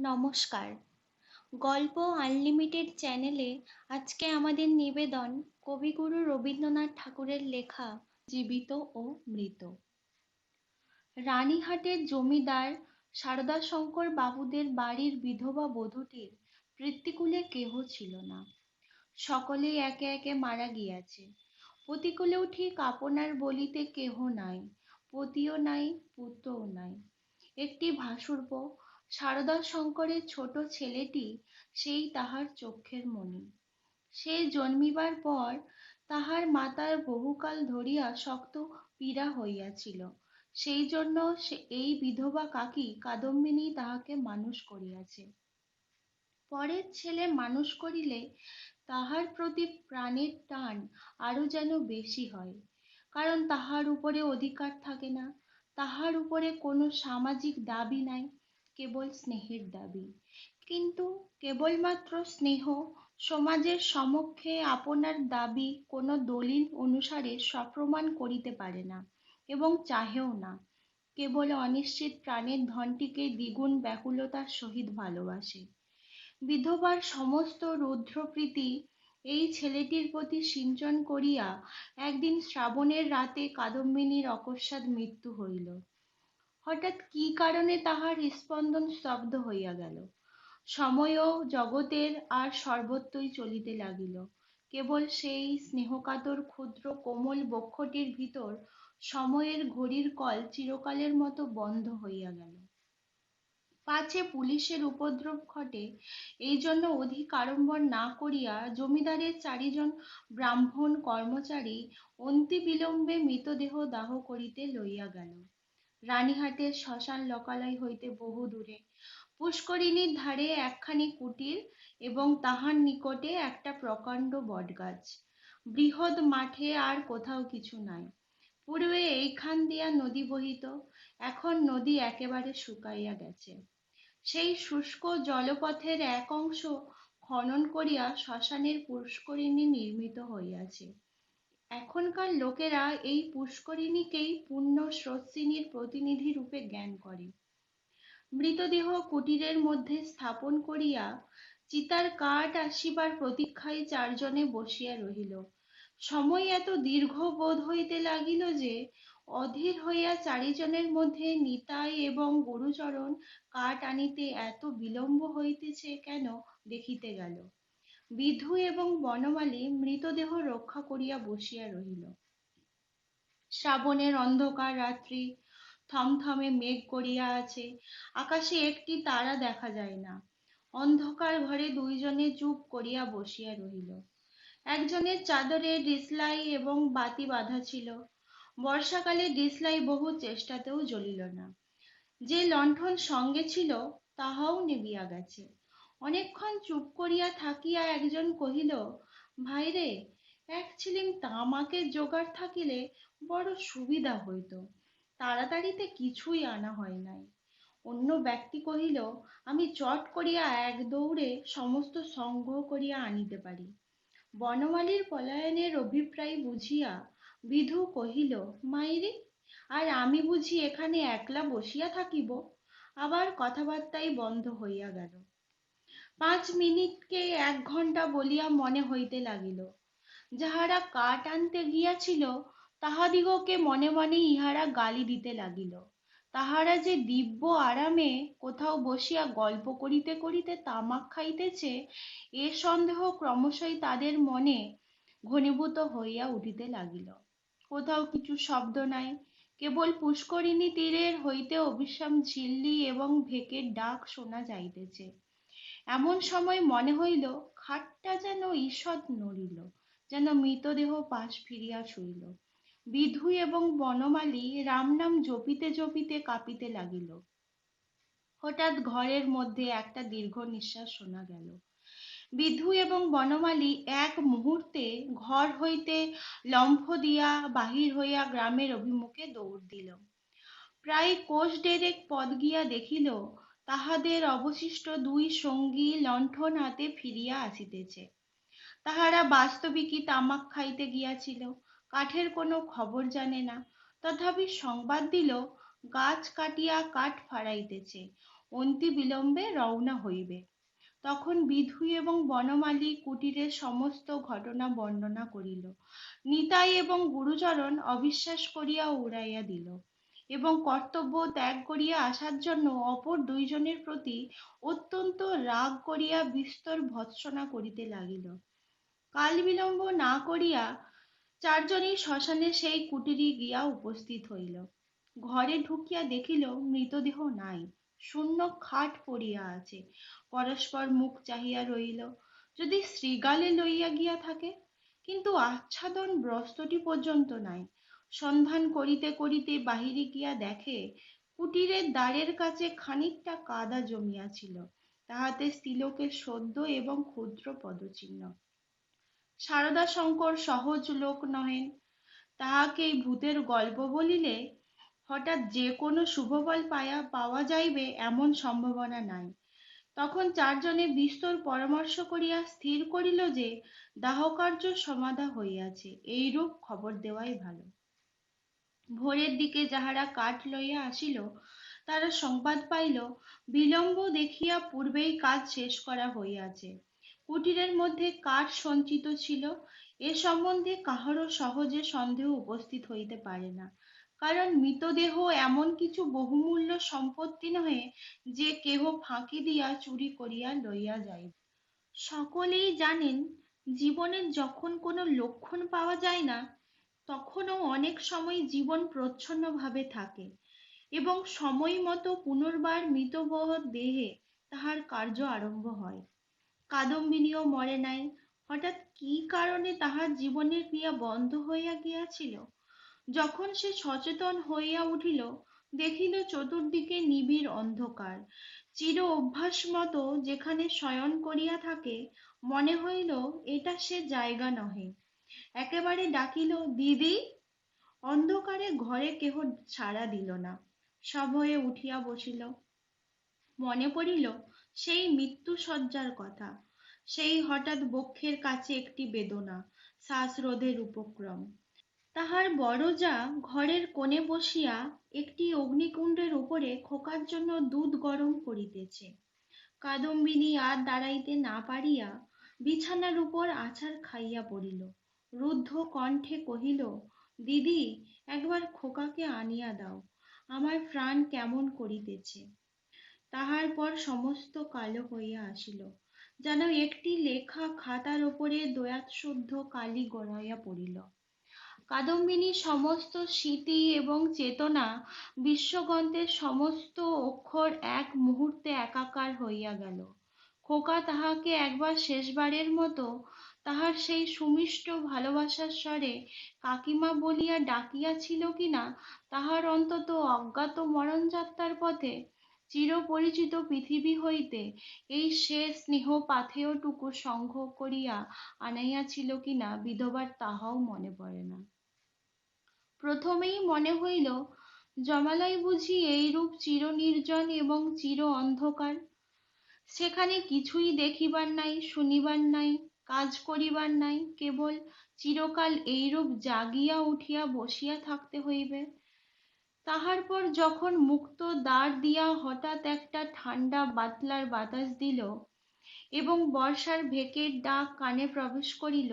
নমস্কার। গল্প আনলিমিটেড চ্যানেলে আজকে আমাদের নিবেদন কবিগুরু রবীন্দ্রনাথ ঠাকুরের লেখা জীবিত ও মৃত। রানীহাটের জমিদার সারদাশঙ্কর বাবুদের বাড়ির বিধবা বধূটির পিতৃকুলে কেহ ছিল না। সকলেই একে একে মারা গিয়াছে। পতিকুলেও ঠিক আপনার বলিতে কেহ নাই, পতিও নাই, পুত্রও নাই। একটি ভাশুরপো, সারদাশঙ্করের ছোট ছেলেটি, সেই তাহার চক্ষের মণি। সে জন্মিবার পর তাহার মাতার বহুকাল ধরিয়া শক্ত পীড়া হইয়াছিল, সেই জন্য এই বিধবা কাকী কাদম্বিনী তাহাকে মানুষ করিয়াছে। পরের ছেলে মানুষ করিলে তাহার প্রতি প্রাণের টান আরো যেন বেশি হয়, কারণ তাহার উপরে অধিকার থাকে না, তাহার উপরে কোনো সামাজিক দাবি নাই, কেবল স্নেহের দাবি। কিন্তু কেবলমাত্র স্নেহ সমাজের সমক্ষে আপনার দাবি কোনো দলিল অনুসারে সপ্রমাণ করিতে পারে না এবং চাহেও না, কেবল অনিশ্চিত প্রাণের ধনটিকে দ্বিগুণ ব্যাকুলতার সহিত ভালোবাসে। বিধবার সমস্ত রৌদ্রপ্রীতি এই ছেলেটির প্রতি সিঞ্চন করিয়া একদিন শ্রাবণের রাতে কাদম্বিনীর অকস্মাৎ মৃত্যু হইল। হঠাৎ কি কারণে তাহার স্পন্দন স্তব্ধ হইয়া গেল। সময়ও জগতের আর সর্বত্রই চলিতে লাগিল, কেবল সেই স্নেহকাতর ক্ষুদ্র কোমল বক্ষটির ভিতর সময়ের ঘড়ির কল চিরকালের মতো বন্ধ হইয়া গেল। পাছে পুলিশের উপদ্রব ঘটে, এই জন্য অধিক আড়ম্বর না করিয়া জমিদারের 4 জন ব্রাহ্মণ কর্মচারী অন্তি বিলম্বে মৃতদেহ দাহ করিতে লইয়া গেল। রানীহাটের শ্মশান লোকালয় হইতে বহু দূরে, পুষ্করিণীর ধারে একখানি কুটির এবং তাহার নিকটে একটা প্রকাণ্ড বটগাছ। বৃহৎ মাঠে আর কোথাও কিছু নাই। পূর্বে এইখান দিয়া নদী বহিত, এখন নদী একেবারে শুকাইয়া গেছে। সেই শুষ্ক জলপথের এক অংশ খনন করিয়া শ্মশানের পুষ্করিণী নির্মিত হইয়াছে। এখনকার লোকেরা এই পুষ্করিণীকেই পুণ্য স্রোতস্বিনীর প্রতিনিধি রূপে জ্ঞান করে। মৃতদেহ কুটিরের মধ্যে স্থাপন করিয়া চিতার কাঠ আসিবার প্রতীক্ষায় 4 জনে বসিয়া রহিল। সময় এত দীর্ঘ বোধ হইতে লাগিল যে অধীর হইয়া 4 জনের মধ্যে নিতাই এবং গুরুচরণ কাঠ আনিতে এত বিলম্ব হইতেছে কেন দেখিতে গেল। বিধু এবং বনমালী মৃতদেহ রক্ষা করিয়া বসিয়া রহিল। শ্রাবণের অন্ধকার রাত্রি, থমথমে মেঘ করিয়া আছে, আকাশে একটি তারা দেখা যায় না। অন্ধকার ঘরে 2 জনে চুপ করিয়া বসিয়া রহিল। একজনের চাদরে ডিসলাই এবং বাতি বাঁধা ছিল। বর্ষাকালে ডিসলাই বহু চেষ্টাতেও জ্বলিল না। যে লণ্ঠন সঙ্গে ছিল তাহাও নিবিয়া গেছে। অনেকক্ষণ চুপ করিয়া থাকিয়া একজন কহিল, ভাইরে, এক ছিলিম তামাকের জোগাড় থাকিলে বড় সুবিধা হইত, তাড়াতাড়িতে কিছুই আনা হয় নাই। অন্য ব্যক্তি কহিল, আমি চট করিয়া এক দৌড়ে সমস্ত সংগ্রহ করিয়া আনিতে পারি। বনমালীর পলায়নের অভিপ্রায় বুঝিয়া বিধু কহিল, মাইরি, আর আমি বুঝি এখানে একলা বসিয়া থাকিব। আবার কথাবার্তাই বন্ধ হইয়া গেল। 5 মিনিটকে 1 ঘণ্টা বলিয়া মনে হইতে লাগিল। যাহারা কাঠ আনতে গিয়াছিল তাহাদিগকে মনে মনে ইহারা গালি দিতে লাগিল। তাহারা যে দিব্য আরামে কোথাও বসিয়া গল্প করিতে করিতে তামাক খাইতেছে, এ সন্দেহ ক্রমশই তাদের মনে ঘনীভূত হইয়া উঠিতে লাগিল। কোথাও কিছু শব্দ নাই, কেবল পুষ্করিণী তীরের হইতে অবিশ্রাম ঝিল্লি এবং ভেকের ডাক শোনা যাইতেছে। এমন সময় মনে হইল খাটটা যেন ঈষৎ নড়িল, যেন মৃতদেহ পাশ ফিরিয়া শুইল। বিধু এবং বনমালী রাম নাম জপিতে জপিতে কাঁপিতে লাগিল। হঠাৎ ঘরের মধ্যে একটা দীর্ঘ নিঃশ্বাস শোনা গেল। বিধু এবং বনমালী এক মুহূর্তে ঘর হইতে লম্ফ দিয়া বাহির হইয়া গ্রামের অভিমুখে দৌড় দিল। প্রায় কোষ ডেরেক পথ গিয়া দেখিল তাহাদের অবশিষ্ট 2 সঙ্গী লণ্ঠন হাতে ফিরিয়া আসিতেছে। তাহারা বাস্তবিকই তামাক খাইতে গিয়াছিল, কাঠের কোনো খবর জানে না। তথাপি সংবাদ দিল গাছ কাটিয়া কাঠ ফাড়াইতেছে, অন্তি বিলম্বে রওনা হইবে। তখন বিধু এবং বনমালী কুটিরের সমস্ত ঘটনা বর্ণনা করিল। নিতাই এবং গুরুচরণ অবিশ্বাস করিয়া উড়াইয়া দিল এবং কর্তব্য ত্যাগ করিয়া আসার জন্য অপর দুইজনের প্রতি অত্যন্ত রাগ করিয়া বিস্তর ভৎসনা করিতে লাগিল। কাল বিলম্ব না করিয়া চারজনই শ্মশানে সেই কুটিরে গিয়া উপস্থিত হইল। ঘরে ঢুকিয়া দেখিল মৃতদেহ নাই, শূন্য খাট পড়িয়া আছে। পরস্পর মুখ চাহিয়া রহিল, যদি শৃগালে লইয়া গিয়া থাকে। কিন্তু আচ্ছাদন বস্ত্রটি পর্যন্ত নাই। সন্ধান করিতে করিতে বাহিরে গিয়া দেখে কুটিরের দ্বারের কাছে খানিকটা কাদা জমিয়াছিল, তাহাতে তিলকের সদ্য এবং ক্ষুদ্র পদচিহ্ন। সারদা শঙ্কর সহজ লোক নহেন, তাহাকে এই ভূতের গল্প বলিলে হঠাৎ যে কোনো শুভফল পাওয়া যাইবে এমন সম্ভাবনা নাই। তখন চারজনে বিস্তর পরামর্শ করিয়া স্থির করিল যে দাহকার্য সমাধা হইয়াছে, এইরূপ খবর দেওয়াই ভালো। ভোরের দিকে যাহারা কাঠ লইয়া আসিল তারা সংবাদ পাইল বিলম্ব দেখিয়া পূর্বেই কাজ শেষ করা হইয়াছে। কুটিরের মধ্যে কাঠ সঞ্চিত ছিল, এ সম্বন্ধে কাহারও সহজে সন্দেহ উপস্থিত হইতে পারে না, কারণ মৃতদেহ এমন কিছু বহুমূল্য সম্পত্তি নহে যে কেহ ফাঁকি দিয়া চুরি করিয়া লইয়া যাইবে। সকলেই জানেন জীবনের যখন কোনো লক্ষণ পাওয়া যায় না তখনও অনেক সময় জীবন প্রচ্ছন্নভাবে থাকে এবং সময় মতো পুনর্বার মৃতবহ দেহে তাহার কার্য আরম্ভ হয়। কাদম্বিনীও মরে নাই, হঠাৎ কি কারণে তাহার জীবনের ক্রিয়া বন্ধ হইয়া গিয়াছিল। যখন সে সচেতন হইয়া উঠিল দেখিল চতুর্দিকে নিবিড় অন্ধকার। চির অভ্যাস মতো যেখানে শয়ন করিয়া থাকে মনে হইল এটা সে জায়গা নহে। একেবারে ডাকিল, দিদি। অন্ধকারে ঘরে কেহ সাড়া দিল না। সভয়ে উঠিয়া বসিল। মনে পড়িল সেই মৃত্যুশয্যার কথা, সেই হঠাৎ বক্ষের কাছে একটি বেদনা, শ্বাসরোধের উপক্রম। তাহার বড় জা ঘরের কোণে বসিয়া একটি অগ্নিকুণ্ডের উপরে খোকার জন্য দুধ গরম করিতেছে। কাদম্বিনী আর দাঁড়াইতে না পারিয়া বিছানার উপর আছাড় খাইয়া পড়িল। রুদ্ধ কণ্ঠে কহিল, দিদি, একবার খোকাকে আনিয়া দাও, আমার প্রাণ কেমন করিতেছে। তাহার পর সমস্ত কালো হইয়া আসিল, যেন একটি লেখা খাতার উপরে দয়াৎশুদ্ধ কালি গড়াইয়া পড়িল। কাদম্বিনীর সমস্ত স্মৃতি এবং চেতনা, বিশ্বগ্রন্থের সমস্ত অক্ষর এক মুহূর্তে একাকার হইয়া গেল। খোকা তাহাকে একবার শেষবারের মতো তাহার সেই সুমিষ্ট ভালোবাসার স্বরে কাকিমা বলিয়া ডাকিয়াছিল কিনা তাহার অন্তত অজ্ঞাত মরণযাত্রার পথে চিরপরিচিত পৃথিবী হইতে এই শেষ স্নেহ পাথেয়টুকু সংগ্রহ করিয়া আনাইয়াছিল কিনা বিধবার তাহাও মনে পড়ে না। প্রথমেই মনে হইল জমালয় বুঝি এইরূপ চিরনির্জন এবং চির অন্ধকার। সেখানে কিছুই দেখিবার নাই, শুনিবার নাই, কাজ করিবার নাই, কেবল চিরকাল এইরূপ জাগিয়া উঠিয়া বসিয়া থাকতে হইবে। তাহার পর যখন মুক্ত দ্বার দিয়া হঠাৎ একটা ঠান্ডা বাতলার বাতাস দিল এবং বর্ষার ভেকের ডাক কানে প্রবেশ করিল,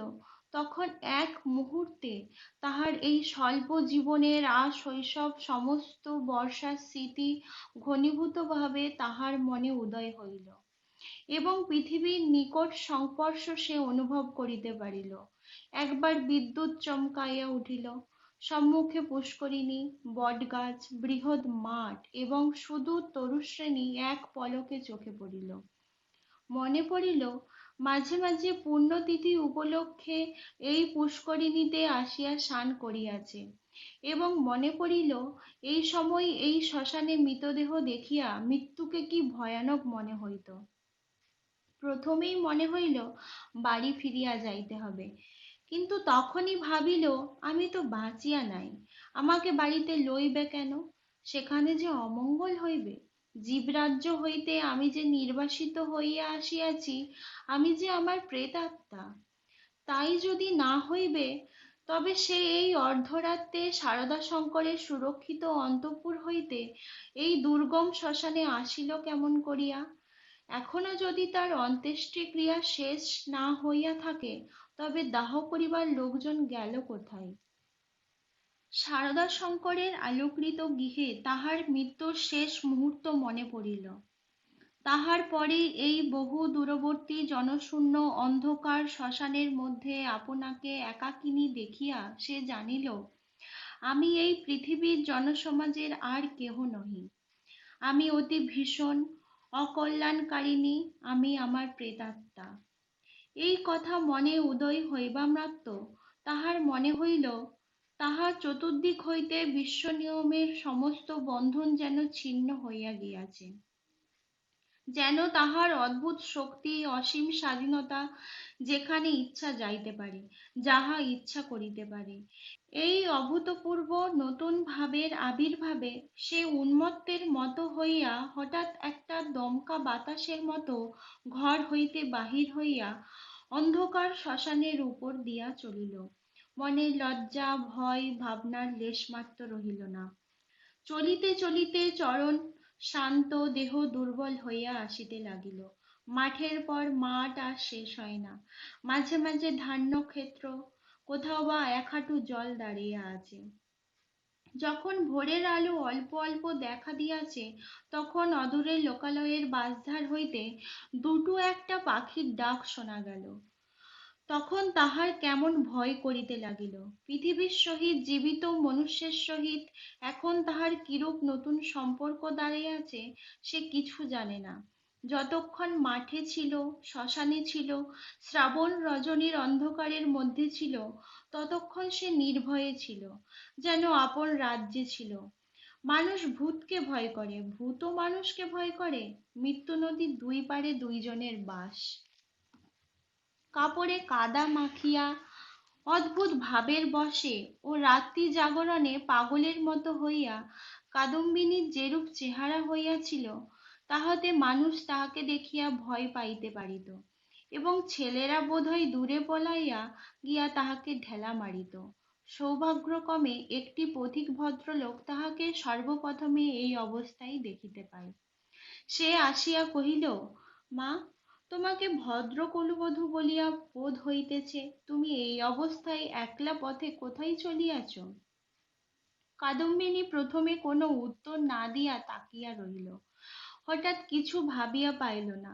তখন এক মুহূর্তে তাহার এই স্বল্প জীবনের শৈশব সমস্ত বর্ষার স্মৃতি ঘনীভূতভাবে তাহার মনে উদয় হইল এবং পৃথিবীর নিকট সংস্পর্শ সে অনুভব করিতে পারিল। একবার বিদ্যুৎ চমকাইয়া উঠিল, সম্মুখে পুষ্করিণী, বটগাছ, বৃহৎ মাঠ এবং সুদূর তরুশ্রেণী এক পলকে চোখে পড়িল। মনে পড়িল মাঝে মাঝে পুণ্যতিথি উপলক্ষে এই পুষ্করিণীতে আসিয়া স্নান করিয়াছে এবং মনে পড়িল এই সময় এই শ্মশানে মৃতদেহ দেখিয়া মৃত্যুকে কি ভয়ানক মনে হইত। প্রথমেই মনে হইল বাড়ি ফিরিয়া যাইতে হবে, কিন্তু তখনই ভাবিল আমি তো বাঁচিয়া নাই, আমাকে বাড়িতে লইবে কেন? সেখানে যে অমঙ্গল হইবে। জীবরাজ্য হইতে আমি যে নির্বাসিত হইয়া আসিয়াছি, আমি যে আমার প্রেতাত্মা। তাই যদি না হইবে তবে সে এই অর্ধরাত্রে শারদাশঙ্করের সুরক্ষিত অন্তঃপুর হইতে এই দুর্গম শ্মশানে আসিল কেমন করিয়া? এখনো যদি তার অন্ত্যেষ্টিক্রিয়া শেষ না হইয়া থাকে, তবে দাহ করিবার লোকজন গেল কোথায়? শারদাশঙ্করের আলোকৃত গৃহে তাহার মৃত্যুর শেষ মুহূর্ত মনে পড়িল। তাহার পরে এই বহু দূরবর্তী জনশূন্য অন্ধকার শ্মশানের মধ্যে আপনাকে একাকিনী দেখিয়া সে জানিল, আমি এই পৃথিবীর জনসমাজের আর কেহ নহি। আমি অতি ভীষণ অকল্যাণকারিণী, আমি আমার প্রেতাত্মা। এই কথা মনে উদয় হইবা মাত্র তাহার মনে হইল, তাহার চতুর্দিক হইতে বিশ্বনিয়মের সমস্ত বন্ধন যেন ছিন্ন হইয়া গিয়াছে, যেন তাহার অদ্ভুত শক্তি, অসীম স্বাধীনতা, যেখানে ইচ্ছা যাইতে পারে, যাহা ইচ্ছা করিতে পারে। এই অভূতপূর্ব নতুন ভাবের আবির্ভাবে সে উন্মত্তের মতো হইয়া হঠাৎ একটা দমকা বাতাসের মতো ঘর হইতে বাহির হইয়া অন্ধকার শ্মশানের উপর দিয়া চলিল। মনে লজ্জা ভয় ভাবনার লেশমাত্র রহিল না। চলিতে চলিতে চরণ শান্ত, দেহ দুর্বল হইয়া আসিতে লাগিল। মাঠের পর মাঠ আর শেষ হয় না। মাঝে মাঝে ধান্য ক্ষেত্র, কোথাও বা এক হাঁটু জল দাঁড়িয়ে আছে। যখন ভোরের আলো অল্প অল্প দেখা দিয়াছে, তখন অদূরের লোকালয়ের বাঁশঝাড় হইতে দুটো একটা পাখির ডাক শোনা গেল। তখন তাহার কেমন ভয় করিতে লাগিল। পৃথিবীর সহিত, জীবিত মনুষ্যের সহিত এখন তাহার কিরূপ নতুন সম্পর্ক দাঁড়িয়েছে সে কিছু জানে না। যতক্ষণ মাঠে ছিল, শ্মশানে ছিল, শ্রাবণ রজনীর অন্ধকারের মধ্যে ছিল, ততক্ষণ সে নির্ভয়ে ছিল, যেন আপন রাজ্যে ছিল। মানুষ ভূতকে ভয় করে, ভূতও মানুষকে ভয় করে। মৃত্যু নদীর দুই পারে দুইজনের বাস। কাপড়ে কাদা মাখিয়া অদ্ভুত ভাবের বশে ও রাত্রি জাগরণে পাগলের মতো হইয়া কাদম্বিনীর যেরূপ চেহারা হইয়াছিল, তাহাতে মানুষ তাহাকে দেখিয়া ভয় পাইতে পারিত, এবং ছেলেরা বোধহয় দূরে পলাইয়া গিয়া তাহাকে ঢেলা মারিত। সৌভাগ্যক্রমে একটি পথিক ভদ্রলোক তাহাকে সর্বপ্রথমে এই অবস্থায় দেখিতে পায়। সে আসিয়া কহিল, মা, তোমাকে ভদ্র কুলবধূ বলিয়া বোধ হইতেছে, তুমি এই অবস্থায় একলা পথে কোথায় চলিয়াছ? কাদম্বিনী প্রথমে কোনো উত্তর না দিয়া তাকিয়া রহিল। হঠাৎ কিছু ভাবিয়া পাইল না।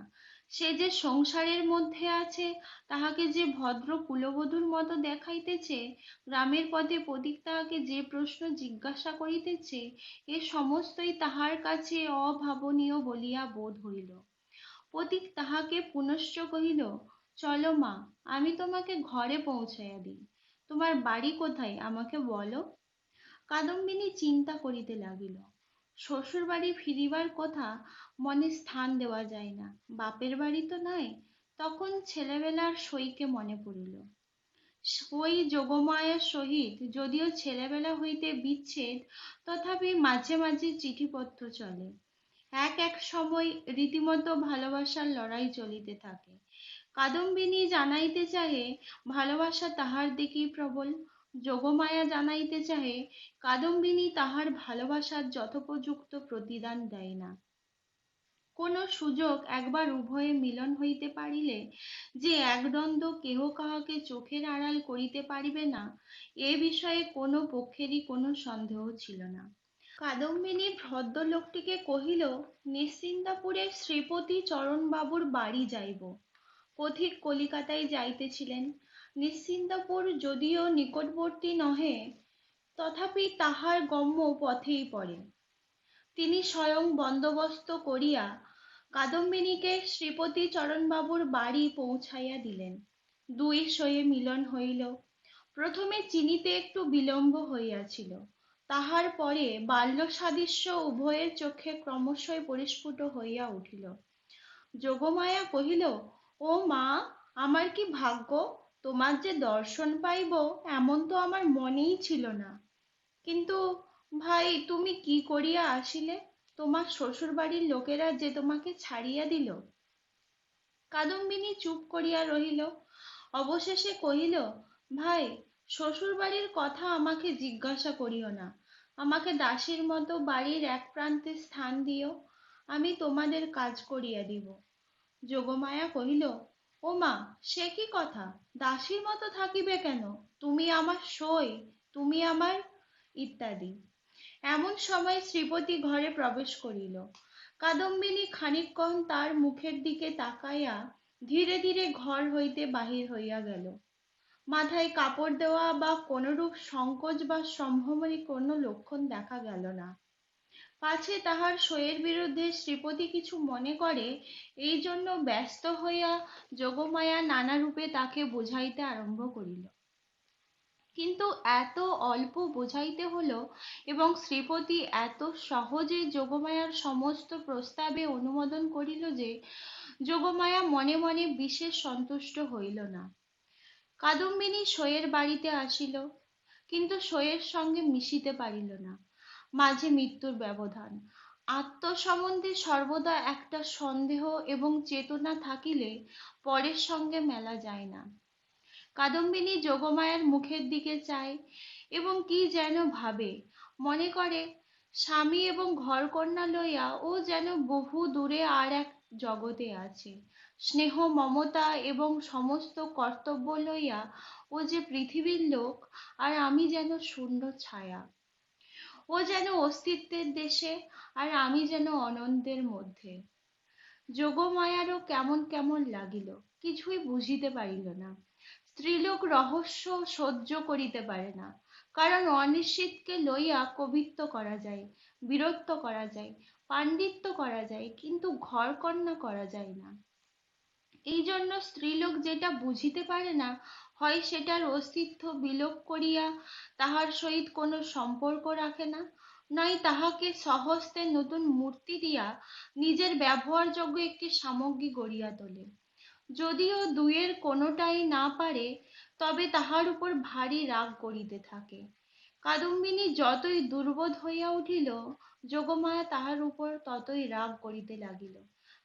সে যে সংসারের মধ্যে আছে, তাহাকে যে ভদ্র কুলবধূর মতো দেখাইতেছে, গ্রামের পথে পথিক তাহাকে যে প্রশ্ন জিজ্ঞাসা করিতেছে, এ সমস্তই তাহার কাছে অভাবনীয় বলিয়া বোধ হইল। পথিক তাহাকে পুনশ্চ কহিল, চলো মা, আমি তোমাকে ঘরে পৌঁছাইয়া দিই। তোমার বাড়ি কোথায় আমাকে বলো। কাদম্বিনী চিন্তা করিতে লাগিল। শ্বশুর বাড়ি ফিরিবার কথা মনে স্থান দেওয়া যায় না, বাপের বাড়ি তো নাই। তখন ছেলেবেলার সইকে মনে পড়িল। ওই যোগমায়ার সহিত যদিও ছেলেবেলা হইতে বিচ্ছেদ, তথাপি মাঝে মাঝে চিঠিপত্র চলে। এক এক সময় রীতিমতো ভালোবাসার লড়াই চলিতে থাকে। কাদম্বিনী জানাইতে চাহে ভালোবাসা তাহার দিকেই প্রবল। যোগমায়া জানাইতে চাহে কাদম্বিনী তাহার ভালোবাসার যথোপযুক্ত প্রতিদান দেয় না। কোন সুযোগ একবার উভয়ে মিলন হইতে পারিলে যে একদ্বন্দ্ব কেহ কাহাকে চোখের আড়াল করিতে পারিবে না, এ বিষয়ে কোনো পক্ষেরই কোনো সন্দেহ ছিল না। কাদম্বিনী ভদ্রলোকটিকে কহিল, নিশ্চিন্দাপুরে শ্রীপতি চরণবাবুর বাড়ি যাইব। পথিক কলিকাতায় যাইতেছিলেন। নিশ্চিন্দাপুর যদিও নিকটবর্তী নহে, তথাপি তাহার গম্য পথেই পড়ে। তিনি স্বয়ং বন্দোবস্ত করিয়া কাদম্বিনীকে শ্রীপতি চরণবাবুর বাড়ি পৌঁছাইয়া দিলেন। দুই সয়ে মিলন হইল। প্রথমে চিনিতে একটু বিলম্ব হইয়াছিল, তাহার পরে বাল্য সাদৃশ্য উভয়ের চোখে ক্রমশই পরিস্ফুট হইয়া উঠিল। যোগমায়া কহিল, ও মা, আমার কি ভাগ্য, তোমার যে দর্শন পাইব এমন তো আমার মনেই ছিল না। কিন্তু ভাই, তুমি কি করিয়া আসিলে? তোমার শ্বশুর বাড়ির লোকেরা যে তোমাকে ছাড়িয়া দিল। কাদম্বিনী চুপ করিয়া রহিল। অবশেষে কহিল, ভাই, শ্বশুর বাড়ির কথা আমাকে জিজ্ঞাসা করিও না। আমাকে দাসীর মতো বাড়ির এক প্রান্তে স্থান দিও, আমি তোমাদের কাজ করিয়া দিব। যোগমায়া কহিল, ও মা, সে কি কথা? দাসীর মতো থাকিবে কেন? তুমি আমার সই, তুমি আমার ইত্যাদি। এমন সময় শ্রীপতি ঘরে প্রবেশ করিল। কাদম্বিনী খানিকক্ষণ তার মুখের দিকে তাকাইয়া ধীরে ধীরে ঘর হইতে বাহির হইয়া গেল। মাথায় কাপড় দেওয়া বা কোনরূপ সংকোচ বা সম্ভ্রমের কোনো লক্ষণ দেখা গেল না। পাছে তাহার সইয়ের বিরুদ্ধে শ্রীপতি কিছু মনে করে, এই জন্য ব্যস্ত হইয়া যোগমায়া নানা রূপে তাকে বুঝাইতে আরম্ভ করিল। কিন্তু এত অল্প বোঝাইতে হলো এবং শ্রীপতি এত সহজে যোগমায়ার সমস্ত প্রস্তাবে অনুমোদন করিল যে যোগমায়া মনে মনে বিশেষ সন্তুষ্ট হইল না। কাদম্বিনী সইয়ের বাড়িতে আসিল, কিন্তু সইয়ের সঙ্গে মিশিতে পারিল না। মাঝে মৃত্যুর ব্যবধান। আত্ম সম্বন্ধে সর্বদা একটা সন্দেহ এবং চেতনা থাকিলে পরের সঙ্গে মেলা যায় না। কাদম্বিনী যোগমায়ার মুখের দিকে চায় এবং কি যেন ভাবে, মনে করে স্বামী এবং ঘরকন্যা লইয়া ও যেন বহু দূরে আর এক জগতে আছে। স্নেহ মমতা এবং সমস্ত কর্তব্য লইয়া ও যে পৃথিবীর লোক, আর আমি যেন শূন্য ছায়া। ও যেন অস্তিত্বের দেশে, আর আমি যেন অনন্তের মধ্যে। যোগমায়ারও কেমন কেমন লাগিল, কিছুই বুঝিতে পারিল না। স্ত্রীলোক রহস্য সহ্য করিতে পারে না, কারণ অনিশ্চিতকে লইয়া কবিত্ব করা যায়, বীরত্ব করা যায়, পাণ্ডিত্য করা যায়, কিন্তু ঘরকন্না করা যায় না। এই জন্য স্ত্রীলোক যেটা বুঝিতে পারে না, হয় সেটার অস্তিত্ব বিলোপ করিয়া তাহার সহিত কোনো সম্পর্ক রাখে না, নয় তাহাকে স্বহস্তে নতুন মূর্তি দিয়া নিজের ব্যবহারযোগ্য একটি সামগ্রী গড়িয়া তোলে। যদিও দুইয়ের কোনোটাই না পারে, তবে তাহার উপর ভারী রাগ করিতে থাকে। কাদম্বিনী যতই দুর্বোধ হইয়া উঠিল, যোগমায়া তাহার উপর ততই রাগ করিতে লাগিল।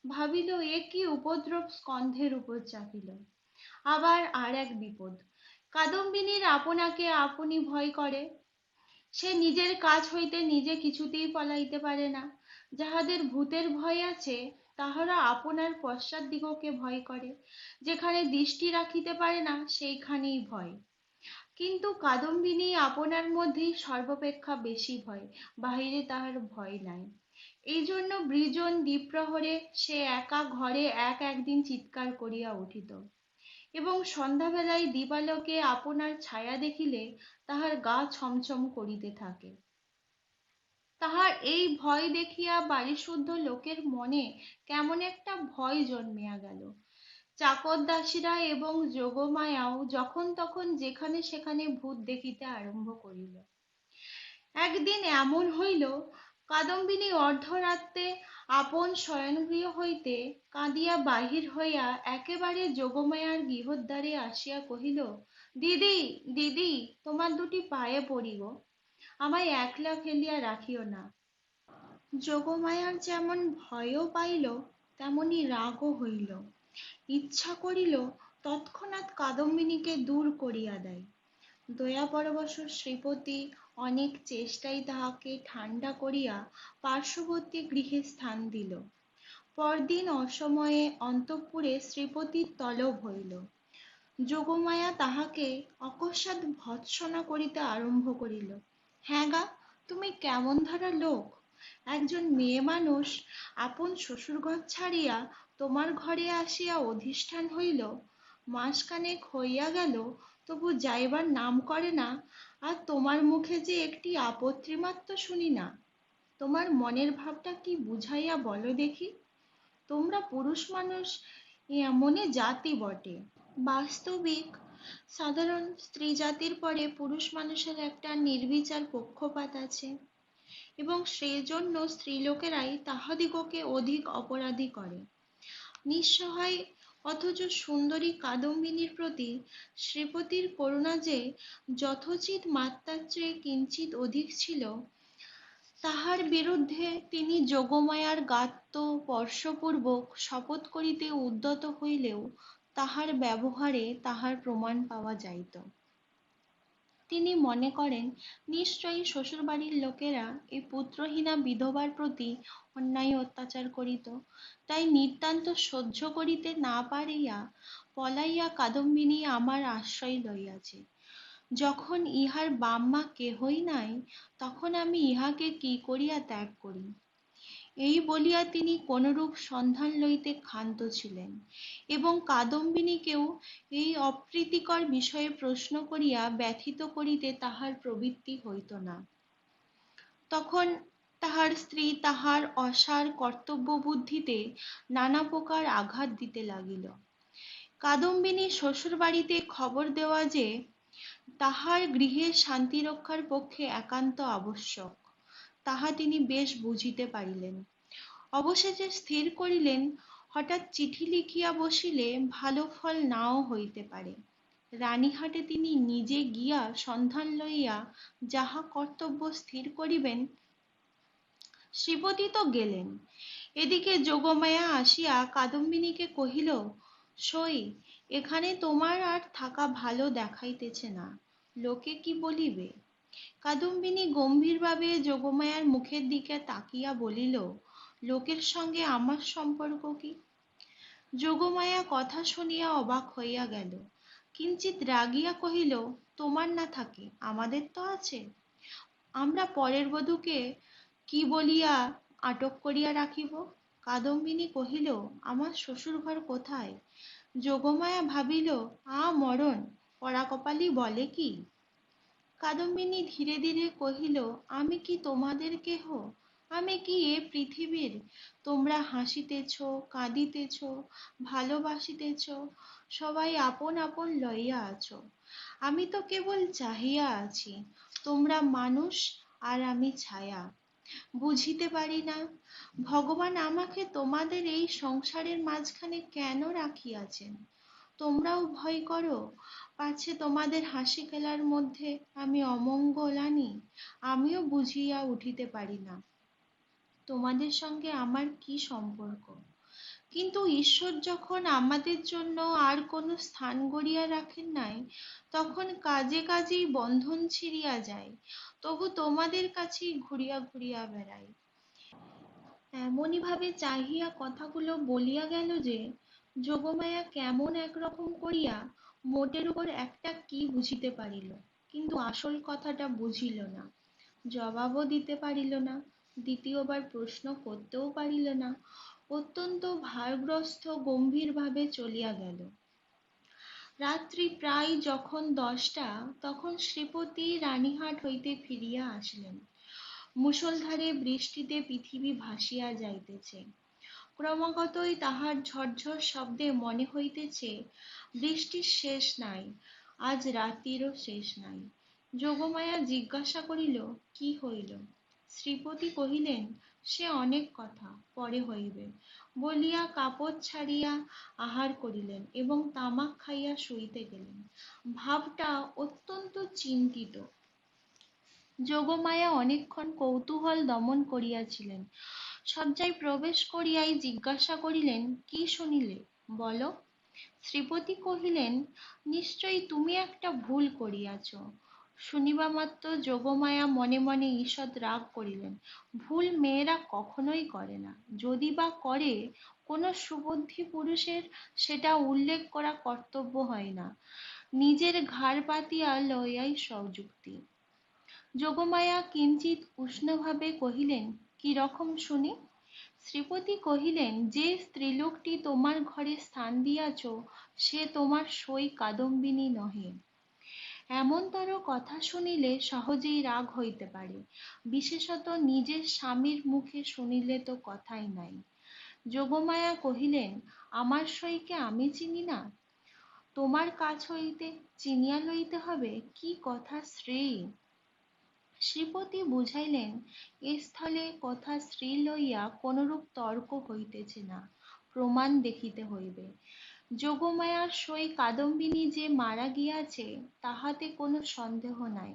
ভাবিল, এ কি উপদ্রব স্কন্ধের উপর চাপিল। আবার আর এক বিপদ, কাদম্বিনীর আপনাকে আপনি ভয় করে। সে নিজের কাজ হইতে নিজে কিছুতেই পলাইতে পারে না। যাহাদের ভূতের ভয় আছে, তাহারা আপনার পশ্চাৎ দিগকে ভয় করে। যেখানে দৃষ্টি রাখিতে পারে না, সেইখানেই ভয়। কিন্তু কাদম্বিনী আপনার মধ্যেই সর্বাপেক্ষা বেশি ভয়, বাহিরে তাহার ভয় নাই। এই জন্য বৃজন দ্বিপ্রহরে সে একা ঘরে একদিন চিৎকার করিয়া উঠিত, এবং সন্ধ্যাবেলায় দিবালোকে আপনার ছায়া দেখিলে তাহার গা ছমছম করিতে থাকে। তাহার এই ভয় দেখিয়া বাড়িশুদ্ধ লোকের মনে কেমন একটা ভয় জন্মিয়া গেল। চাকর দাসীরা এবং যোগমায়াও যখন তখন যেখানে সেখানে ভূত দেখিতে আরম্ভ করিল। একদিন এমন হইল, কাদম্বিনী অর্ধরাত্রে আপন শয়নগৃহ হইতে কাঁদিয়া বাহির হইয়া একেবারে যোগমায়ার গৃহদ্বারে আসিয়া কহিল, দিদি, দিদি, তোমার দুটি পায়ে পড়ি গো, আমায় একলা ফেলিয়া রাখিও না। যোগমায়ার যেমন ভয়ও পাইল, তেমনি রাগও হইল। ইচ্ছা করিল তৎক্ষণাৎ কাদম্বিনীকে দূর করিয়া দেয়। দয়াপরবশ শ্রীপতি অনেক চেষ্টায় তাহাকে ঠান্ডা করিয়া পার্শ্ববর্তী গৃহে স্থান দিল। পরদিন অসময়ে অন্তঃপুরে শ্রীপতির তলব হইল। যোগমায়া তাহাকে অকস্মাৎ ভর্ৎসনা করিতে আরম্ভ করিল। হ্যাঁ গা, তুমি কেমন ধারা লোক! একজন মেয়ে মানুষ আপন শ্বশুরঘর ছাড়িয়া তোমার ঘরে আসিয়া অধিষ্ঠান হইল, মাসখানেক হইয়া গেল, তবু যাইবার নাম করে না, আর তোমার মুখে যে একটি আপত্তি মাত্র শুনি না। তোমার মনের ভাবটা কি বুঝাইয়া বলো দেখি। তোমরা পুরুষ মানুষ এমনই জাতি বটে। বাস্তবিক সাধারণ স্ত্রী জাতির পরে পুরুষ মানুষের একটা নির্বিচার পক্ষপাত আছে, এবং সেজন্য স্ত্রীলোকেরাই তাহাদিগকে অধিক অপরাধী করে। নিঃসহায় অথচ সুন্দরী কাদম্বিনীর প্রতি শ্রীপতির করুণা যে যথোচিত মাত্রার চেয়ে কিঞ্চিৎ অধিক ছিল, তাহার বিরুদ্ধে তিনি যোগমায়ার গাত্রস্পর্শপূর্বক শপথ করিতে উদ্যত হইলেও তাহার ব্যবহারে তাহার প্রমাণ পাওয়া যাইত। তিনি মনে করেন নিশ্চয়ই শ্বশুরবাড়ির লোকেরা এই পুত্রহীনা বিধবার প্রতি অন্যায় অত্যাচার করিত, তাই নিতান্ত সহ্য করিতে না পারিয়া পলাইয়া কাদম্বিনী আমার আশ্রয় লইয়াছে। যখন ইহার বাম্মা কেহই নাই, তখন আমি ইহাকে কি করিয়া ত্যাগ করি। এই বলিয়া তিনি কোনরূপ সন্ধান লইতে ক্ষান্ত ছিলেন, এবং কাদম্বিনীকেও এই অপ্রীতিকর বিষয়ে প্রশ্ন করিয়া ব্যথিত করিতে তাহার প্রবৃত্তি হইত না। তখন তাহার স্ত্রী তাহার অসার কর্তব্য বুদ্ধিতে নানা প্রকার আঘাত দিতে লাগিল। কাদম্বিনী শ্বশুর বাড়িতে খবর দেওয়া যে তাহার গৃহের শান্তি রক্ষার পক্ষে একান্ত আবশ্যক, তাহা তিনি বেশ বুঝিতে পারিলেন। অবশেষে স্থির করিলেন, হঠাৎ চিঠি লিখিয়া বসিলে ভালো ফল নাও হইতে পারে। রানীহাটে তিনি নিজে গিয়া সন্ধান লইয়া যাহা কর্তব্য স্থির করিবেন। শ্রীপতি তো গেলেন। এদিকে যোগমায়া আসিয়া কাদম্বিনীকে কহিল, সই, এখানে তোমার আর থাকা ভালো দেখাইতেছে না, লোকে কি বলিবে। কাদম্বিনী গম্ভীরভাবে যোগমায়ার মুখের দিকে তাকিয়া বলিল, লোকের সঙ্গে আমার সম্পর্ক কি? যোগমায়া কথা শুনিয়া অবাক হইয়া গেল, কিঞ্চিৎ রাগিয়া কহিল, তোমার না থাকে আমাদের তো আছে, আমরা পরের বধূকে কি বলিয়া আটক করিয়া রাখিব। কাদম্বিনী কহিল, আমার শ্বশুরঘর কোথায়? যোগমায়া ভাবিল, মরণ, পরাকপালি বলে কি। কাদম্বিনী ধীরে ধীরে কহিল, আমি কি তোমাদের কেহ? আমি কি এ পৃথিবীর? তোমরা হাসিতেছ, কাঁদিতেছ, ভালোবাসিতেছ, সবাই আপন আপন লইয়া আছো, আমি তো কেবল চাহিয়া আছি। তোমরা মানুষ আর আমি ছায়া। বুঝিতে পারি না ভগবান আমাকে তোমাদের এই সংসারের মাঝখানে কেন রাখিয়াছেন। তোমরাও ভয় করো, পাছে তোমাদের হাসি খেলার মধ্যে আমি অমঙ্গল আনি। আমিও বুঝিয়া উঠিতে পারি না তোমাদের সঙ্গে আমার কি সম্পর্ক। কিন্তু ঈশ্বর যখন আমাদের জন্য আর কোনো স্থান গড়িয়া রাখেন নাই, তখন কাজে কাজেই বন্ধন ছিঁড়িয়া যায়, তবু তোমাদের কাছেই ঘুরিয়া ঘুরিয়া বেড়াই। এমনই ভাবে চাহিয়া কথাগুলো বলিয়া গেল যে যোগমায়া কেমন একরকম করিয়া মোটের উপর একটা কি বুঝিতে পারিল, কিন্তু আসল কথাটা বুঝিল না, জবাবও দিতে পারিল না, দ্বিতীয়বার প্রশ্ন করতেও পারিল না, অত্যন্ত ভারগ্রস্ত গম্ভীরভাবে চলিয়া গেল। রাত্রি প্রায় যখন 10টা, তখন শ্রীপতি রানীহাট হইতে ফিরিয়া আসিলেন। মুষলধারে বৃষ্টিতে পৃথিবী ভাসিয়া যাইতেছে। ক্রমাগতই তাহার ঝরঝর শব্দে মনে হইতেছে বৃষ্টির শেষ নাই, আজ রাত্রিরও শেষ নাই। যোগমায়া জিজ্ঞাসা করিল, কি হইল? শ্রীপতি কহিলেন, সে অনেক কথা, পরে হইবে, বলিয়া কাপড় ছাড়িয়া আহার করিলেন এবং তামাক খাইয়া শুইতে গেলেন। ভাবটা অত্যন্ত চিন্তিত। যোগমায়া অনেকক্ষণ কৌতূহল দমন করিয়াছিলেন। শয্যায় প্রবেশ করিয়াই জিজ্ঞাসা করিলেন, কি শুনিলে, বলো। শ্রীপতি কহিলেন, নিশ্চয়ই তুমি একটা ভুল করিয়াছ। শুনিবা মাত্র যোগমায়া মনে মনে ঈষৎ রাগ করিলেন। ভুল মেয়েরা কখনোই করে না, যদি বা করে কোনো সুবুদ্ধি পুরুষের সেটা উল্লেখ করা কর্তব্য হয় না, নিজের ঘাড় পাতিয়া লইয়াই সযুক্তি। যোগমায়া কিঞ্চিৎ উষ্ণভাবে কহিলেন, কি রকম শুনি। শ্রীপতি কহিলেন, যে স্ত্রীলোকটি তোমার ঘরে স্থান দিয়াছ, সে তোমার সই কাদম্বিনী নহে। এমনতর কথা শুনিলে সহজেই রাগ হইতে পারে, বিশেষত নিজের স্বামীর মুখে শুনিলে তো কথাই নাই। যোগমায়া কহিলেন, আমার সইকে আমি চিনি না, তোমার কাছ হইতে চিনিয়া লইতে হবে, কি কথা শ্রী। শ্রীপতি বুঝাইলেন, এ স্থলে কথা স্ত্রী লইয়া কোনরূপ তর্ক হইতেছে না, প্রমাণ দেখিতে হইবে। যোগমায়ার সই কাদম্বিনী যে মারা গিয়াছে তাহাতে কোনো সন্দেহ নাই।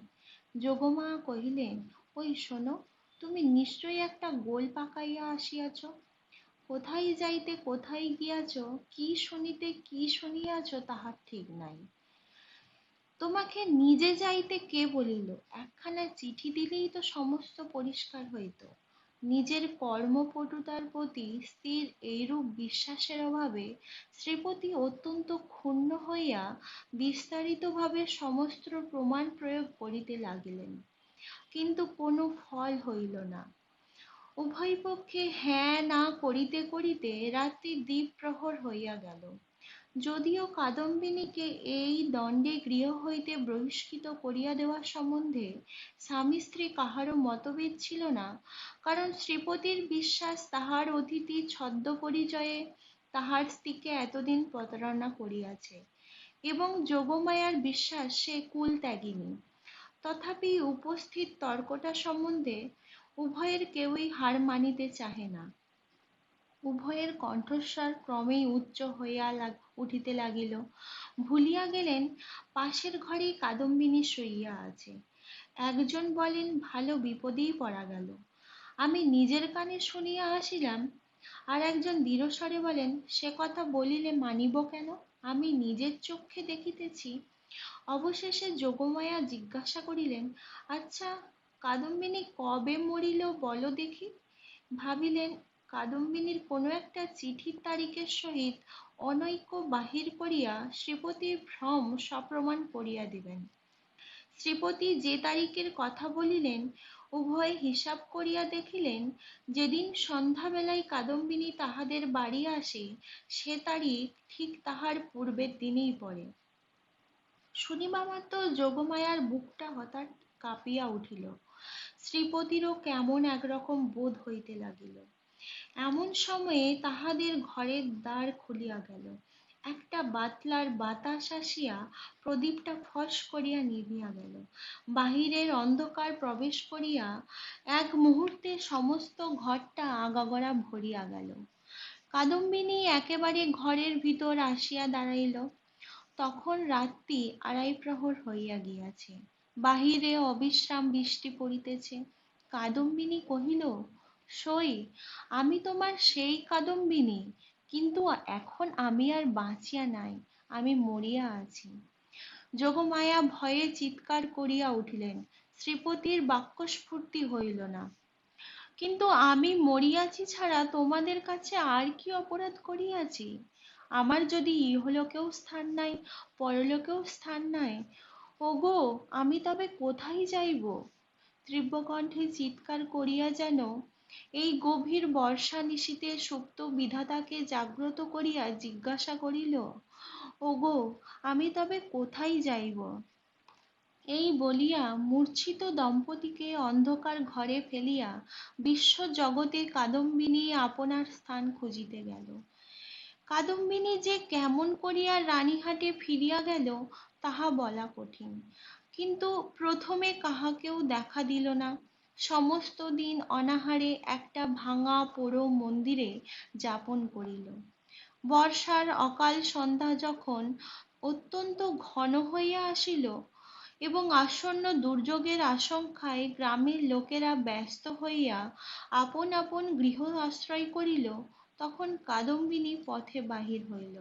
যোগমায়া কহিলেন, ওই শোনো, তুমি নিশ্চয়ই একটা গোল পাকাইয়া আসিয়াছ। কোথায় যাইতে কোথায় গিয়াছ, কি শুনিতে কি শুনিয়াছ তাহার ঠিক নাই। তোমাকে নিজে যাইতে কে বলিল? একখানা চিঠি দিলেই তো সমস্ত পরিষ্কার হইত। নিজের কর্মপটুতার প্রতি স্ত্রীর এইরূপ বিশ্বাসের অভাবে শ্রীপতি অত্যন্ত ক্ষুণ্ণ হইয়া বিস্তারিতভাবে সমস্ত প্রমাণ প্রয়োগ করিতে লাগিলেন, কিন্তু কোনো ফল হইল না। উভয় পক্ষে হ্যাঁ না করিতে করিতে রাত্রি দ্বিপ্রহর হইয়া গেল। যদিও কাদম্বিনীকে এই দণ্ডে গৃহ হইতে বহিষ্কৃত করিয়া দেওয়া সম্বন্ধে স্বামী স্ত্রী কাহারও মতভেদ ছিল না, কারণ শ্রীপতির বিশ্বাস তাহার অতিথি ছদ্ম পরিচয়ে তাহার স্ত্রীকে এতদিন প্রতারণা করিয়াছে, এবং যোগমায়ার বিশ্বাস সে কুল ত্যাগিনী। তথাপি উপস্থিত তর্কটা সম্বন্ধে উভয়ের কেউই হার মানিতে চাহে না। উভয়ের কণ্ঠস্বর ক্রমেই উচ্চ হইয়া উঠিতে লাগিল। ভুলিয়া গেলেন পাশের ঘরেই কাদম্বিনী শুইয়া আছে। একজন বলেন, ভালো বিপদেই পড়া গেল, আমি নিজের কানে শুনিয়া আসিলাম। আর একজন দৃঢ়স্বরে বলেন, সে কথা বলিলে মানিব কেন, আমি নিজের চক্ষে দেখিতেছি। অবশেষে যোগমায়া জিজ্ঞাসা করিলেন, আচ্ছা কাদম্বিনী কবে মরিল বলো দেখি। ভাবিলেন কাদম্বিনীর কোনো একটা চিঠির তারিখের সহিত অনৈক্য বাহির করিয়া শ্রীপতির ভ্রম সপ্রমাণ করিয়া দিবেন। শ্রীপতি যে তারিখের কথা বলিলেন উভয়ে হিসাব করিয়া দেখিলেন, যেদিন সন্ধ্যাবেলায় কাদম্বিনী তাহাদের বাড়ি আসে সে তারিখ ঠিক তাহার পূর্বের দিনেই পড়ে। শুনিবা মাত্র যোগমায়ার বুকটা হঠাৎ কাঁপিয়া উঠিল। শ্রীপতিরও কেমন একরকম বোধ হইতে লাগিল। এমন সময়ে তাহাদের ঘরের দ্বার খুলিয়া গেল। একটা বাতলার বাতাস আসিয়া প্রদীপটা ফস করিয়া নিভিয়া গেল। বাহিরের অন্ধকার প্রবেশ করিয়া এক মুহূর্তে সমস্ত ঘরটা আগাগোড়া ভরিয়া গেল। কাদম্বিনী একেবারে ঘরের ভিতর আসিয়া দাঁড়াইল। তখন রাত্রি 2:30 প্রহর হইয়া গিয়াছে। বাহিরে অবিশ্রাম বৃষ্টি পড়িতেছে। কাদম্বিনী কহিল, সই আমি তোমার সেই কাদম্বিনী, কিন্তু এখন আমি আর বাঁচিয়া নাই, আমি মরিয়া আছি। যোগমায়া ভয়ে চিৎকার করিয়া উঠিলেন। শ্রীপতির বাক্যস্ফূর্তি হইল না। কিন্তু আমি মরিয়াছি ছাড়া তোমাদের কাছে আর কি অপরাধ করিয়াছি? আমার যদি ইহলোকেও স্থান নাই, পরলোকেও স্থান নাই, ওগো আমি তবে কোথায় যাইব? তীব্র কণ্ঠে চিৎকার করিয়া যেন এই গভীর বর্ষা নিশীথে সুপ্ত বিধাতাকে জাগ্রত করিয়া জিজ্ঞাসা করিল, ওগো আমি তবে কোথায় যাইব? এই বলিয়া মূর্ছিত দম্পতিকে অন্ধকার ঘরে ফেলিয়া বিশ্ব জগতে কাদম্বিনী আপনার স্থান খুঁজিতে গেল। কাদম্বিনী যে কেমন করিয়া রানীহাটে ফিরিয়া গেল তাহা বলা কঠিন, কিন্তু প্রথমে কাহাকেও দেখা দিল না। সমস্ত দিন অনাহারে একটা ভাঙা পোড়ো মন্দিরে যাপন করিল। বর্ষার অকাল সন্ধ্যা যখন অত্যন্ত ঘন হইয়া আসিল এবং আসন্ন দুর্যোগের আশঙ্কায় গ্রামের লোকেরা ব্যস্ত হইয়া আপন আপন গৃহ আশ্রয় করিল, তখন কাদম্বিনী পথে বাহির হইল।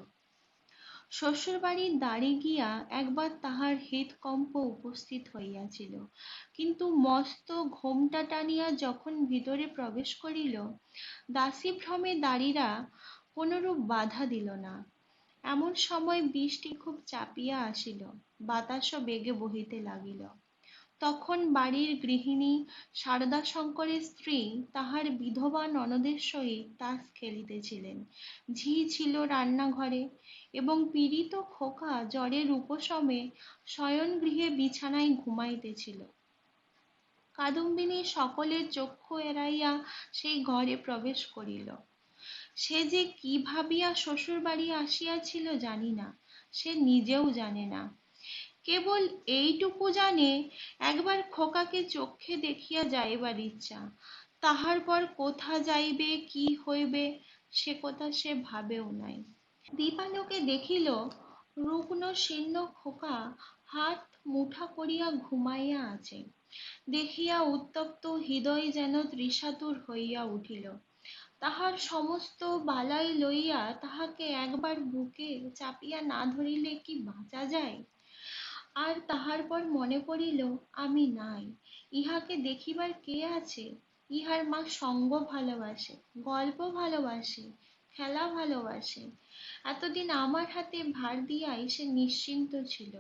শ্বশুরবাড়ির দ্বারে গিয়া একবার তাহার হৃৎকম্প উপস্থিত হইয়াছিল, কিন্তু মস্ত ঘোমটা টানিয়া যখন ভিতরে প্রবেশ করিল, দাসীভ্রমে দারীরা কোনরূপ বাধা দিল না। এমন সময় বৃষ্টি খুব চাপিয়া আসিল, বাতাসও বেগে বহিতে লাগিল। তখন বাড়ির গৃহিণী শারদাশঙ্করের স্ত্রী তাহার বিধবা ননদের সহিত তাস খেলিতেছিলেন। ঝি ছিল রান্নাঘরে, এবং পীড়িত খোকা জ্বরের উপশমে শয়নগৃহে বিছানায় ঘুমাইতেছিল। কাদম্বিনী সকলের চক্ষু এড়াইয়া সেই ঘরে প্রবেশ করিল। সে যে কি ভাবিয়া শ্বশুর বাড়ি আসিয়াছিল জানি না, সে নিজেও জানে না। কেবল এইটুকু জানে, একবার খোকাকে চক্ষে দেখিয়া যাইবার ইচ্ছা, তাহার পর কোথা যাইবে কি হইবে সে কথা সে ভাবেও নাই। দীপালোকে দেখিল রুগ্ন শীর্ণ খোকা হাত মুঠা করিয়া ঘুমাইয়া আছে। দেখিয়া উত্তপ্ত হৃদয় যেন তৃষাতুর হইয়া উঠিল। তাহার সমস্ত বালাই লইয়া তাহাকে একবার বুকে চাপিয়া না ধরিলে কি বাঁচা যায়? আর তাহার পর মনে পড়িল, আমি নাই, ইহাকে দেখিবার কে আছে? ইহার মা সঙ্গ ভালোবাসে, গল্প ভালোবাসে, খেলা ভালোবাসে। এতদিন আমার হাতে ভার দিয়াই সে নিশ্চিন্ত ছিল।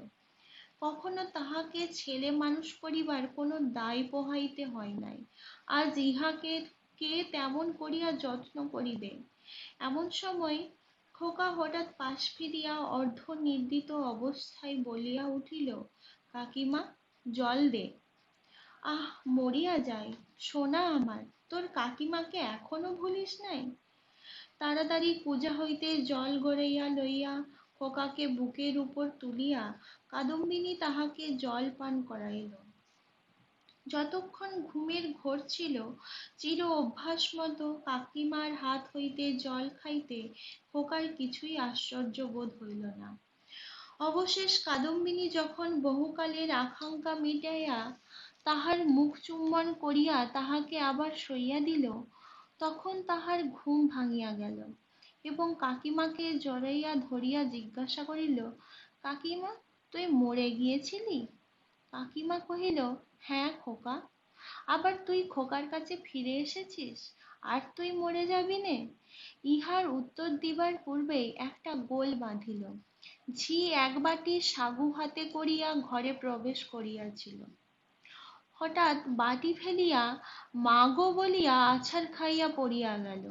কখনো তাহাকে ছেলে মানুষ করিবার কোনো দায় পোহাইতে হয় নাই। আজ ইহাকে কে তেমন করিয়া যত্ন করিবে? এমন সময় খোকা হঠাৎ পাশ ফিরিয়া অর্ধনির্দিত অবস্থায় বলিয়া উঠিল, কাকিমা, জল দে। আহ, মরিয়া যাই, সোনা আমার, তোর কাকিমাকে এখনো ভুলিস নাই? তাড়াতাড়ি কুজা হইতে জল গড়াইয়া লইয়া খোকাকে বুকের উপর তুলিয়া কাদম্বিনী তাহাকে জল পান করাইল। যতক্ষণ ঘুমের ঘোর ছিল, চির অভ্যাস মতো কাকিমার হাত হইতে জল খাইতে খোকার কিছুই আশ্চর্য বোধ হইল না। অবশেষ কাদম্বিনী যখন বহুকালের আকাঙ্ক্ষা মিটাইয়া তাহার মুখ চুম্বন করিয়া তাহাকে আবার শইয়া দিল, তখন তাহার ঘুম ভাঙিয়া গেল এবং কাকিমাকে জড়াইয়া ধরিয়া জিজ্ঞাসা করিল, কাকিমা, তুই মরে গিয়েছিলি? কাকিমা কহিল, হ্যাঁ খোকা, আবার তুই খোকার কাছে ফিরে এসেছিস, আর তুই মরে যাবি নে? ইহার উত্তর দিবার পূর্বেই একটা গোল বাঁধিল। ঝি এক বাটি সাগু হাতে করিয়া ঘরে প্রবেশ করিয়াছিল। হঠাৎ বাটি ফেলিয়া মা গো বলিয়া আছাড় খাইয়া পড়িয়া গেল।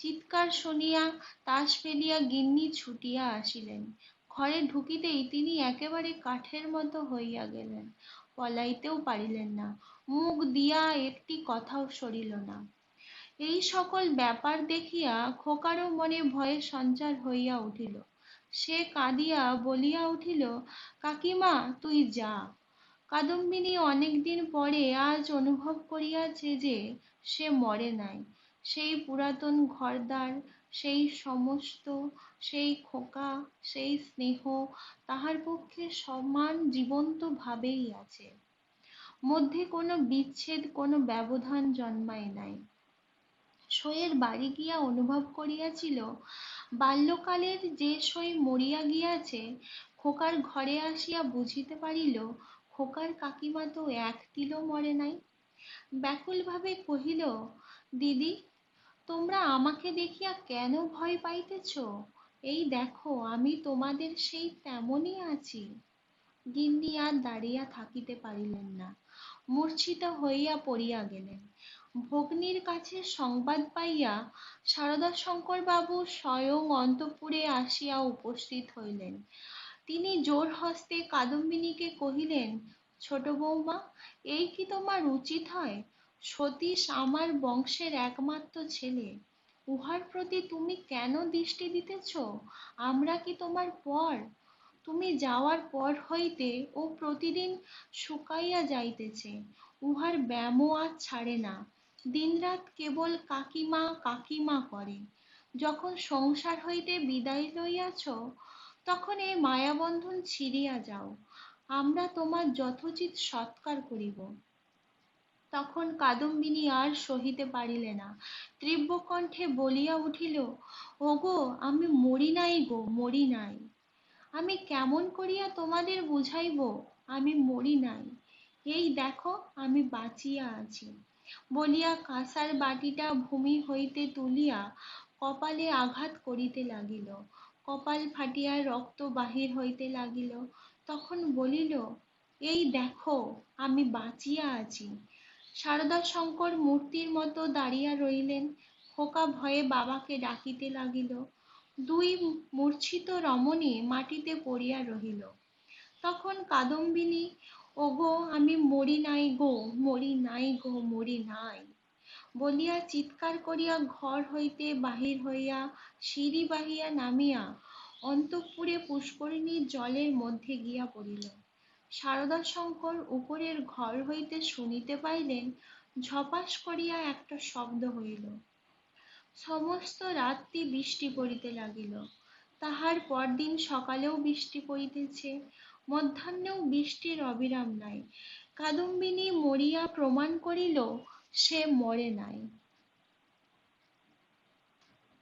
চিৎকার শুনিয়া তাস ফেলিয়া গিন্নি ছুটিয়া আসিলেন। ঘরে ঢুকিতেই তিনি একেবারে কাঠের মতো হইয়া গেলেন, পলাইতেও পারিলেন না, মুখ দিয়া একটি কথাও সরিল না। এই সকল ব্যাপার দেখিয়া খোকারও মনে ভয়ের সঞ্চার হইয়া উঠিল। সে কাঁদিয়া বলিয়া উঠিল, কাকিমা, তুই যা। কাদম্বিনী অনেকদিন পরে আজ অনুভব করিয়াছে যে সে মরে নাই। সেই পুরাতন ঘরদ্বার, সেই সমস্ত, সেই খোকা, সেই স্নেহ তাহার পক্ষে সমান জীবন্ত ভাবেই আছে। মধ্যে কোনো বিচ্ছেদ, কোনো ব্যবধান জন্মায় নাই। সইয়ের বাড়ি গিয়া অনুভব করিয়াছিল, বাল্যকালের যে সই মরিয়া গিয়াছে। খোকার ঘরে আসিয়া বুঝিতে পারিল, খোকার কাকিমা তো এক তিলও মরে নাই। ব্যাকুলভাবে কহিল, দিদি, তোমরা আমাকে দেখিয়া কেন ভয় পাইতেছ? এই দেখো, আমি তোমাদের সেই তেমনই আছি। গিন্নি আর দাঁড়িয়া থাকিতে পারিলেন না, মূর্ছিত হইয়া পড়িয়া গেলেন। ভগ্নীর কাছে সংবাদ পাইয়া শারদাশঙ্কর বাবু স্বয়ং অন্তঃপুরে আসিয়া উপস্থিত হইলেন। তিনি জোর হস্তে কাদম্বিনীকে কহিলেন, ছোট বৌমা, এই কি তোমার উচিত হয়? সতীশ আমার বংশের একমাত্র ছেলে, উহার প্রতি তুমি কেন দৃষ্টি দিতেছ? আমরা কি তোমার পর? তুমি যাওয়ার পর হইতে ও প্রতিদিন শুকাইয়া যাইতেছে, উহার ব্যামো আর ছাড়ে না। দিনরাত কেবল কাকিমা কাকিমা করে। যখন সংসার হইতে বিদায় লইয়াছ, তখন এই মায়াবন্ধন ছিঁড়িয়া যাও, আমরা তোমার যথোচিত সৎকার করিব। তখন কাদম্বিনী আর সহিতে পারিলে না, তীব্র কণ্ঠে বলিয়া উঠিল, ওগো, আমি মরি নাই গো, মরি নাই। আমি কেমন করিয়া তোমাদের বুঝাইব আমি মরি নাই? এই দেখো, আমি বাঁচিয়া আছি। বলিয়া কাঁসার বাটিটা ভূমি হইতে তুলিয়া কপালে আঘাত করিতে লাগিল। কপাল ফাটিয়া রক্ত বাহির হইতে লাগিল। তখন বলিল, এই দেখো, আমি বাঁচিয়া আছি। শারদাশঙ্কর মূর্তির মতো দাঁড়িয়া রইলেন। খোকা ভয়ে বাবাকে ডাকিতে লাগিল। দুই মূর্ছিত রমণী মাটিতে পড়িয়া রহিল। তখন কাদম্বিনী, ওগো, আমি মরি নাই গো, মরি নাই গো, মরি নাই বলিয়া চিৎকার করিয়া ঘর হইতে বাহির হইয়া সিঁড়ি বাহিয়া নামিয়া অন্তঃপুরে পুষ্করিণীর জলের মধ্যে গিয়া পড়িল। শারদাশঙ্কর উপরের ঘর হইতে শুনিতে পাইলেন, ঝপাস করিয়া একটা শব্দ হইল। সমস্ত রাত্রি বৃষ্টি পড়িতে লাগিল। তাহার পরদিন সকালেও বৃষ্টি পড়িতেছে, মধ্যাহ্নেও বৃষ্টির অবিরাম নাই। কাদম্বিনী মরিয়া প্রমাণ করিল, সে মরে নাই।